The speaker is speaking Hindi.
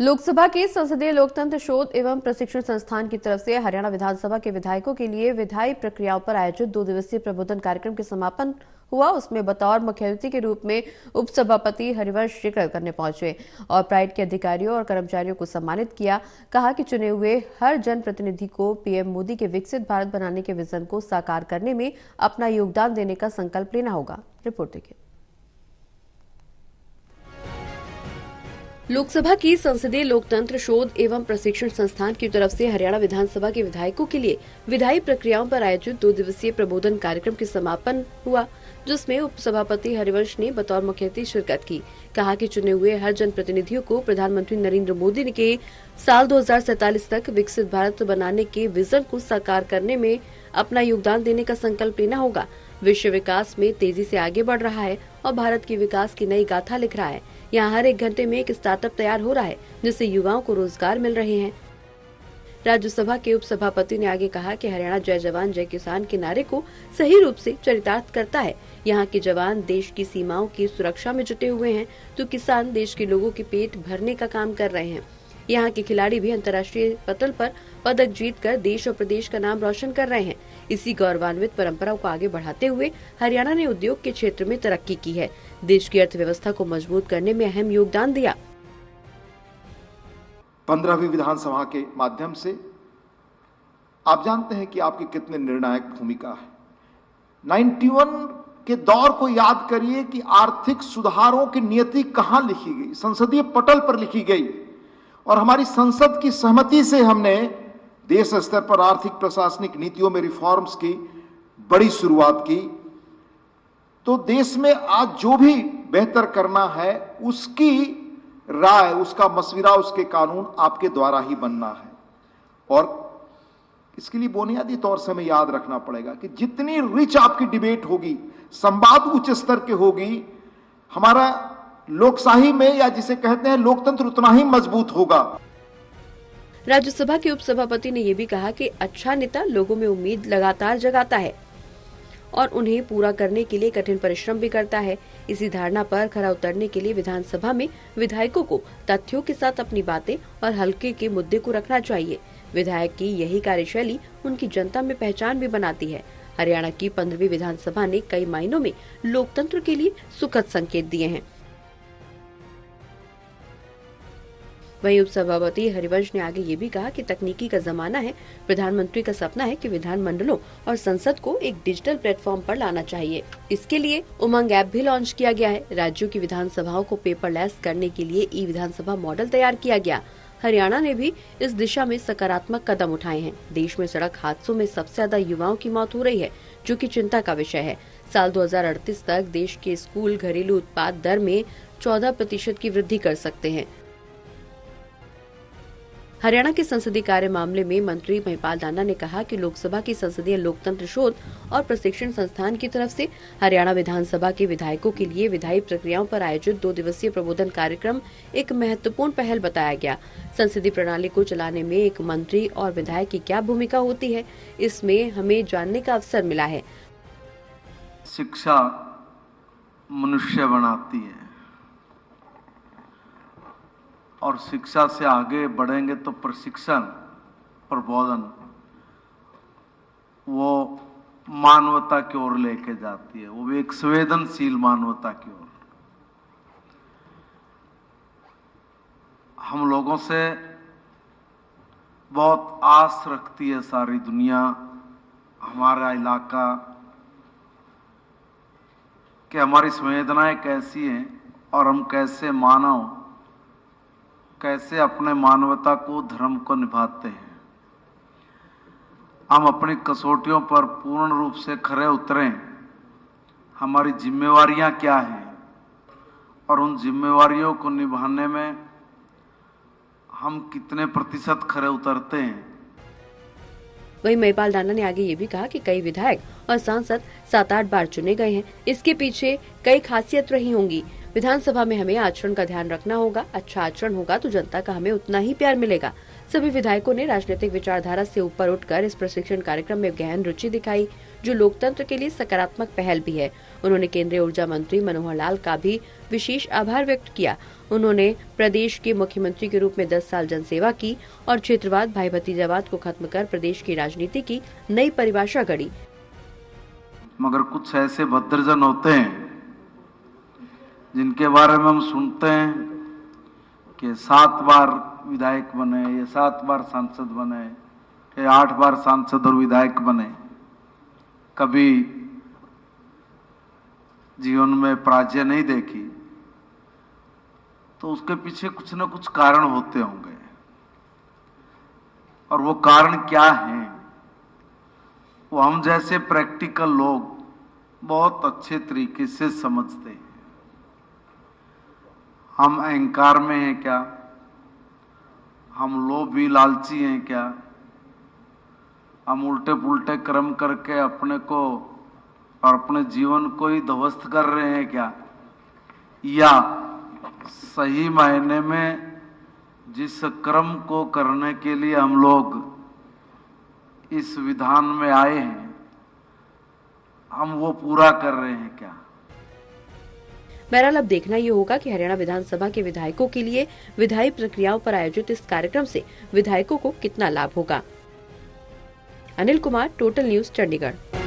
लोकसभा के संसदीय लोकतंत्र शोध एवं प्रशिक्षण संस्थान की तरफ से हरियाणा विधानसभा के विधायकों के लिए विधायी प्रक्रियाओं पर आयोजित 2 दिवसीय प्रबोधन कार्यक्रम के समापन हुआ। उसमें बतौर मुख्य अतिथि के रूप में उपसभापति हरिवंश शिरकत करने पहुंचे और प्राइड के अधिकारियों और कर्मचारियों को सम्मानित किया। कहा कि चुने हुए हर जनप्रतिनिधि को पीएम मोदी के विकसित भारत बनाने के विजन को साकार करने में अपना योगदान देने का संकल्प लेना होगा। रिपोर्ट देखिए। लोकसभा की संसदीय लोकतंत्र शोध एवं प्रशिक्षण संस्थान की तरफ से हरियाणा विधानसभा के विधायकों के लिए विधायी प्रक्रियाओं पर आयोजित 2 दिवसीय प्रबोधन कार्यक्रम के समापन हुआ, जिसमें उपसभापति हरिवंश ने बतौर मुख्य अतिथि शिरकत की। कहा कि चुने हुए हर जनप्रतिनिधियों को प्रधानमंत्री नरेंद्र मोदी के साल 2047 तक विकसित भारत बनाने के विजन को साकार करने में अपना योगदान देने का संकल्प लेना होगा। विश्व विकास में तेजी से आगे बढ़ रहा है और भारत की विकास की नई गाथा लिख रहा है। यहाँ हर 1 घंटे में एक स्टार्टअप तैयार हो रहा है, जिससे युवाओं को रोजगार मिल रहे हैं। राज्यसभा के उपसभापति ने आगे कहा कि हरियाणा जय जवान जय किसान के नारे को सही रूप से चरितार्थ करता है। यहाँ के जवान देश की सीमाओं की सुरक्षा में जुटे हुए हैं, तो किसान देश के लोगों के पेट भरने का काम कर रहे हैं। यहाँ के खिलाड़ी भी अंतर्राष्ट्रीय पटल पर पदक जीतकर देश और प्रदेश का नाम रोशन कर रहे हैं। इसी गौरवान्वित परंपरा को आगे बढ़ाते हुए हरियाणा ने उद्योग के क्षेत्र में तरक्की की है, देश की अर्थव्यवस्था को मजबूत करने में अहम योगदान दिया। 15वीं विधानसभा के माध्यम से आप जानते हैं कि आपकी कितने निर्णायक भूमिका है। 91 के दौर को याद करिए कि आर्थिक सुधारों की नियति कहां लिखी गई, संसदीय पटल पर लिखी गई और हमारी संसद की सहमति से हमने देश स्तर पर आर्थिक प्रशासनिक नीतियों में रिफॉर्म्स की बड़ी शुरुआत की। तो देश में आज जो भी बेहतर करना है उसकी राय, उसका मशविरा, उसके कानून आपके द्वारा ही बनना है। और इसके लिए बुनियादी तौर से हमें याद रखना पड़ेगा कि जितनी रिच आपकी डिबेट होगी, संवाद उच्च स्तर के होगी, हमारा लोकशाही में या जिसे कहते हैं लोकतंत्र उतना ही मजबूत होगा। राज्यसभा के उपसभापति ने यह भी कहा कि अच्छा नेता लोगों में उम्मीद लगातार जगाता है और उन्हें पूरा करने के लिए कठिन परिश्रम भी करता है। इसी धारणा पर खरा उतरने के लिए विधानसभा में विधायकों को तथ्यों के साथ अपनी बातें और हल्के के मुद्दे को रखना चाहिए। विधायक की यही कार्यशैली उनकी जनता में पहचान भी बनाती है। हरियाणा की 15वीं विधानसभा ने कई मायनों में लोकतंत्र के लिए सुखद संकेत दिए हैं। वहीं उपसभापति हरिवंश ने आगे ये भी कहा कि तकनीकी का जमाना है। प्रधानमंत्री का सपना है कि विधानमंडलों और संसद को एक डिजिटल प्लेटफॉर्म पर लाना चाहिए। इसके लिए उमंग ऐप भी लॉन्च किया गया है। राज्यों की विधानसभाओं को पेपरलेस करने के लिए ई विधानसभा मॉडल तैयार किया गया। हरियाणा ने भी इस दिशा में सकारात्मक कदम उठाए हैं। देश में सड़क हादसों में सबसे ज्यादा युवाओं की मौत हो रही है, जो कि चिंता का विषय है। साल 2038 तक देश के स्कूल घरेलू उत्पाद दर में 14% की वृद्धि कर सकते हैं। हरियाणा के संसदीय कार्य मामले में मंत्री महिपाल दाना ने कहा कि लोकसभा की संसदीय लोकतंत्र शोध और प्रशिक्षण संस्थान की तरफ से हरियाणा विधानसभा के विधायकों के लिए विधायी प्रक्रियाओं पर आयोजित 2 दिवसीय प्रबोधन कार्यक्रम एक महत्वपूर्ण पहल बताया गया। संसदीय प्रणाली को चलाने में एक मंत्री और विधायक की क्या भूमिका होती है, इसमें हमें जानने का अवसर मिला है। शिक्षा मनुष्य बनाती है और शिक्षा से आगे बढ़ेंगे तो प्रशिक्षण, प्रबोधन वो मानवता की ओर लेके जाती है, वो भी एक संवेदनशील मानवता की ओर। हम लोगों से बहुत आस रखती है सारी दुनिया, हमारा इलाका, कि हमारी संवेदनाएं कैसी हैं और हम कैसे मानव, कैसे अपने मानवता को, धर्म को निभाते हैं। हम अपनी कसौटियों पर पूर्ण रूप से खरे उतरें। हमारी जिम्मेवारियां क्या हैं और उन जिम्मेवारियों को निभाने में हम कितने प्रतिशत खरे उतरते हैं। वहीं महिपाल दाना ने आगे ये भी कहा कि कई विधायक और सांसद 7-8 बार चुने गए हैं। इसके पीछे कई खासियत रही होंगी। विधानसभा में हमें आचरण का ध्यान रखना होगा। अच्छा आचरण होगा तो जनता का हमें उतना ही प्यार मिलेगा। सभी विधायकों ने राजनीतिक विचारधारा से ऊपर उठकर इस प्रशिक्षण कार्यक्रम में गहन रुचि दिखाई, जो लोकतंत्र के लिए सकारात्मक पहल भी है। उन्होंने केंद्रीय ऊर्जा मंत्री मनोहर लाल का भी विशेष आभार व्यक्त किया। उन्होंने प्रदेश के मुख्यमंत्री के रूप में 10 साल जनसेवा की और क्षेत्रवाद, भाई भतीजावाद को खत्म कर प्रदेश की राजनीति की नई परिभाषा गढ़ी। मगर कुछ ऐसे भद्रजन होते हैं जिनके बारे में हम सुनते हैं कि 7 बार विधायक बने, ये 7 बार सांसद बने, ये 8 बार सांसद और विधायक बने, कभी जीवन में पराजय नहीं देखी, तो उसके पीछे कुछ न कुछ कारण होते होंगे। और वो कारण क्या हैं, वो हम जैसे प्रैक्टिकल लोग बहुत अच्छे तरीके से समझते हैं। हम अहंकार में हैं क्या? हम लोभी लालची हैं क्या? हम उल्टे पुल्टे कर्म करके अपने को और अपने जीवन को ही ध्वस्त कर रहे हैं क्या? या सही मायने में जिस कर्म को करने के लिए हम लोग इस विधान में आए हैं, हम वो पूरा कर रहे हैं क्या? बहरहाल अब देखना ये होगा कि हरियाणा विधानसभा के विधायकों के लिए विधायी प्रक्रियाओं पर आयोजित इस कार्यक्रम से विधायकों को कितना लाभ होगा। Anil Kumar, total news, Chandigarh.